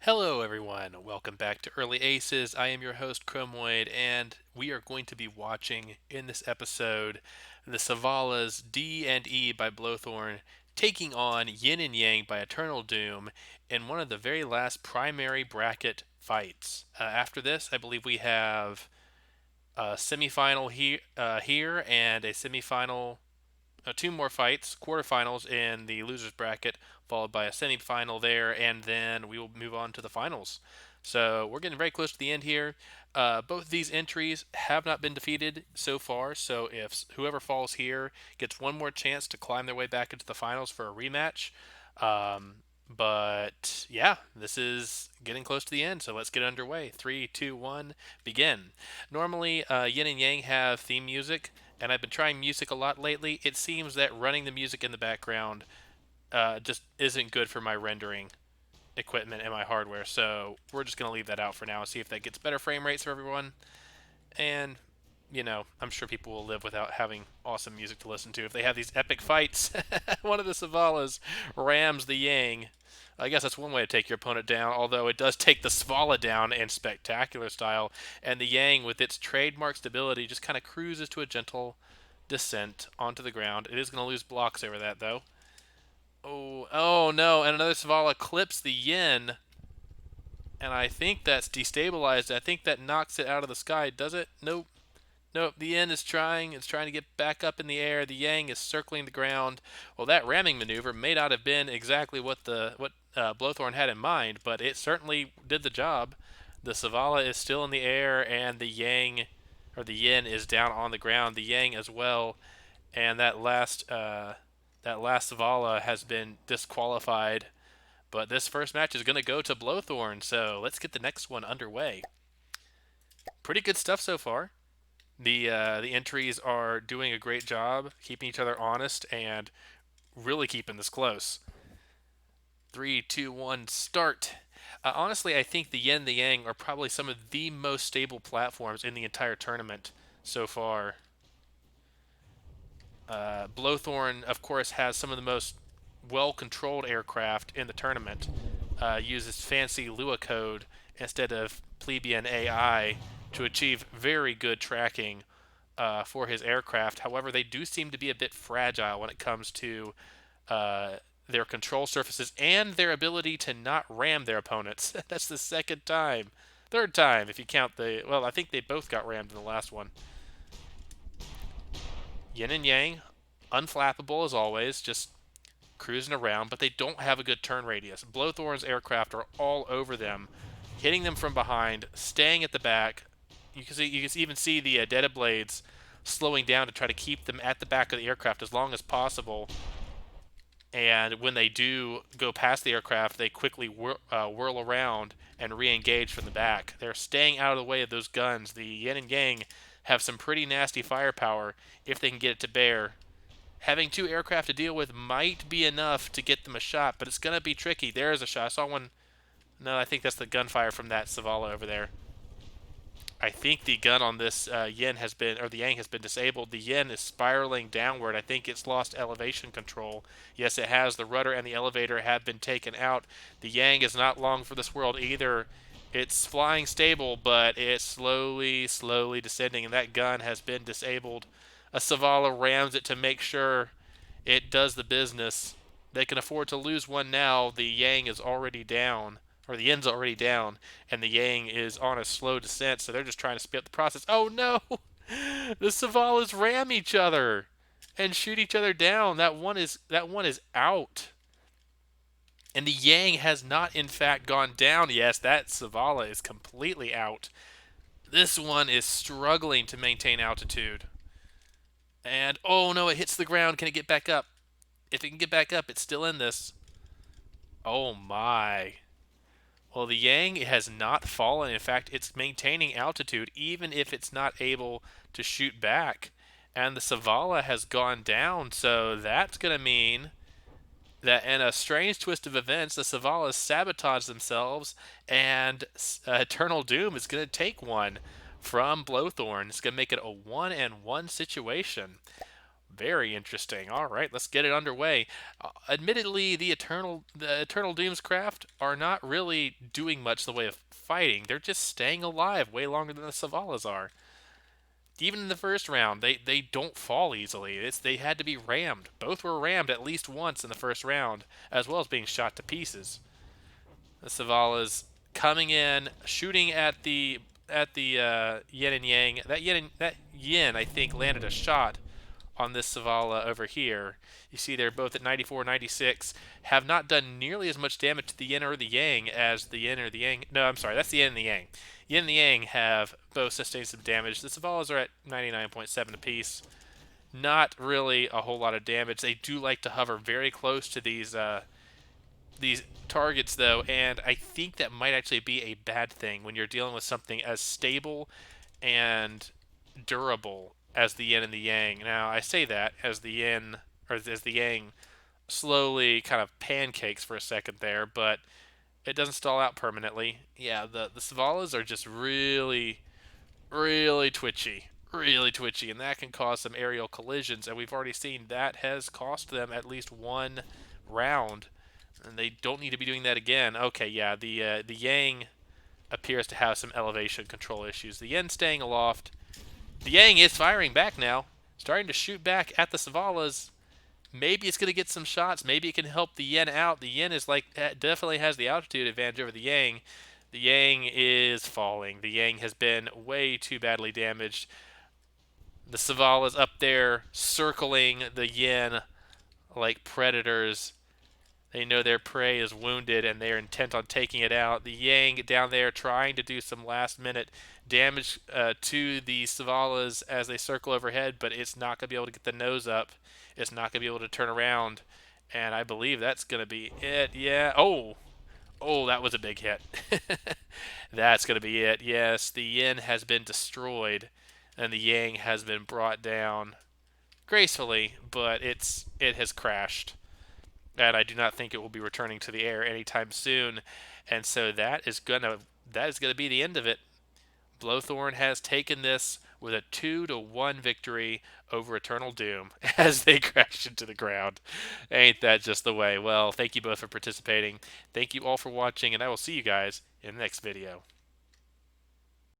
Hello, everyone. Welcome back to Early Aces. I am your host, Chromoid, and we are going to be watching in this episode the Savalas D and E by Blothorn taking on Yin and Yang by EternalDoom in one of the very last primary bracket fights. After this, I believe we have a semifinal here and a semifinal, two more fights, quarterfinals in the losers bracket, followed by a semifinal there, and then we will move on to the finals. So we're getting very close to the end here. Both these entries have not been defeated so far, so if whoever falls here gets one more chance to climb their way back into the finals for a rematch. But yeah, this is getting close to the end, so let's get underway. Three, two, one, begin. Normally, Yin and Yang have theme music, and I've been trying music a lot lately. It seems that running the music in the background just isn't good for my rendering equipment and my hardware, so we're just going to leave that out for now and see if that gets better frame rates for everyone. And, I'm sure people will live without having awesome music to listen to. If they have these epic fights, one of the Savalas rams the Yang. I guess that's one way to take your opponent down, although it does take the Svala down in spectacular style, and the Yang, with its trademark stability, just kind of cruises to a gentle descent onto the ground. It is going to lose blocks over that, though. Oh no, and another Savala clips the Yin, and I think that's destabilized. I think that knocks it out of the sky. Does it? Nope. Nope, the Yin is trying. It's trying to get back up in the air. The Yang is circling the ground. Well, that ramming maneuver may not have been exactly what Blothorn had in mind, but it certainly did the job. The Savala is still in the air, and the Yang, or the Yin, is down on the ground. The Yang as well, and that last Savala has been disqualified. But this first match is going to go to Blothorn, so let's get the next one underway. Pretty good stuff so far. The entries are doing a great job keeping each other honest and really keeping this close. Three, two, one, start. Honestly, I think the Yin and the Yang are probably some of the most stable platforms in the entire tournament so far. Blothorn, of course, has some of the most well-controlled aircraft in the tournament. Uses fancy Lua code instead of plebeian AI to achieve very good tracking for his aircraft. However, they do seem to be a bit fragile when it comes to uh, their control surfaces and their ability to not ram their opponents. That's the second time. Third time, if you count the. Well, I think they both got rammed in the last one. Yin and Yang, unflappable as always, just cruising around, but they don't have a good turn radius. Blothorn's aircraft are all over them, hitting them from behind, staying at the back. You can even see the Data Blades slowing down to try to keep them at the back of the aircraft as long as possible. And when they do go past the aircraft, they quickly whirl around and re-engage from the back. They're staying out of the way of those guns. The Yin and Yang have some pretty nasty firepower if they can get it to bear. Having two aircraft to deal with might be enough to get them a shot, but it's going to be tricky. There is a shot. I saw one. No, I think that's the gunfire from that Savala over there. I think the gun on this Yin has been, or the Yang has been disabled. The Yin is spiraling downward. I think it's lost elevation control. Yes, it has. The rudder and the elevator have been taken out. The Yang is not long for this world either. It's flying stable, but it's slowly descending, and that gun has been disabled. A Savala rams it to make sure it does the business. They can afford to lose one now. The Yang is already down, or the Yin's already down, and the Yang is on a slow descent, so they're just trying to speed up the process. Oh no! The Savalas ram each other and shoot each other down. That one is out. And the Yang has not in fact gone down. Yes, that Savala is completely out. This one is struggling to maintain altitude. And oh no, it hits the ground. Can it get back up? If it can get back up, it's still in this. Oh my. Well, the Yang has not fallen. In fact, it's maintaining altitude even if it's not able to shoot back. And the Savala has gone down, so that's going to mean that in a strange twist of events, the Savalas sabotage themselves, and EternalDoom is going to take one from Blothorn. It's going to make it a 1-1 situation. Very interesting. All right, let's get it underway. Admittedly, the Eternal Doom's craft are not really doing much in the way of fighting. They're just staying alive way longer than the Savalas are. Even in the first round, they don't fall easily. They had to be rammed. Both were rammed at least once in the first round, as well as being shot to pieces. The Savalas coming in, shooting at the yin and yang. That yin I think landed a shot on this Savala over here. You see they're both at 94, 96. Have not done nearly as much damage to the yin or the yang as the yin or the yang. No, I'm sorry, that's the yin and the yang. Yin and the yang have both sustained some damage. The Savalas are at 99.7 apiece. Not really a whole lot of damage. They do like to hover very close to these targets though, and I think that might actually be a bad thing when you're dealing with something as stable and durable as the yin and the yang. Now, I say that as the yin or as the yang slowly kind of pancakes for a second there, but it doesn't stall out permanently. Yeah, the Savalas are just really twitchy. Really twitchy, and that can cause some aerial collisions, and we've already seen that has cost them at least one round, and they don't need to be doing that again. Okay, yeah, the Yang appears to have some elevation control issues. The Yin staying aloft. The Yang is firing back now, starting to shoot back at the Savalas. Maybe it's going to get some shots. Maybe it can help the Yin out. The Yin is definitely has the altitude advantage over the Yang. The Yang is falling. The Yang has been way too badly damaged. The Savalas up there circling the Yin like predators. They know their prey is wounded and they're intent on taking it out. The Yang down there trying to do some last minute damage to the Savalas as they circle overhead, but it's not going to be able to get the nose up. It's not going to be able to turn around. And I believe that's going to be it. Yeah. Oh, that was a big hit. That's going to be it. Yes, the Yin has been destroyed and the Yang has been brought down gracefully, but it has crashed, and I do not think it will be returning to the air anytime soon. And so that is gonna be the end of it. Blothorn has taken this with a 2-1 victory over Eternal Doom as they crash into the ground. Ain't that just the way? Well, thank you both for participating. Thank you all for watching, and I will see you guys in the next video.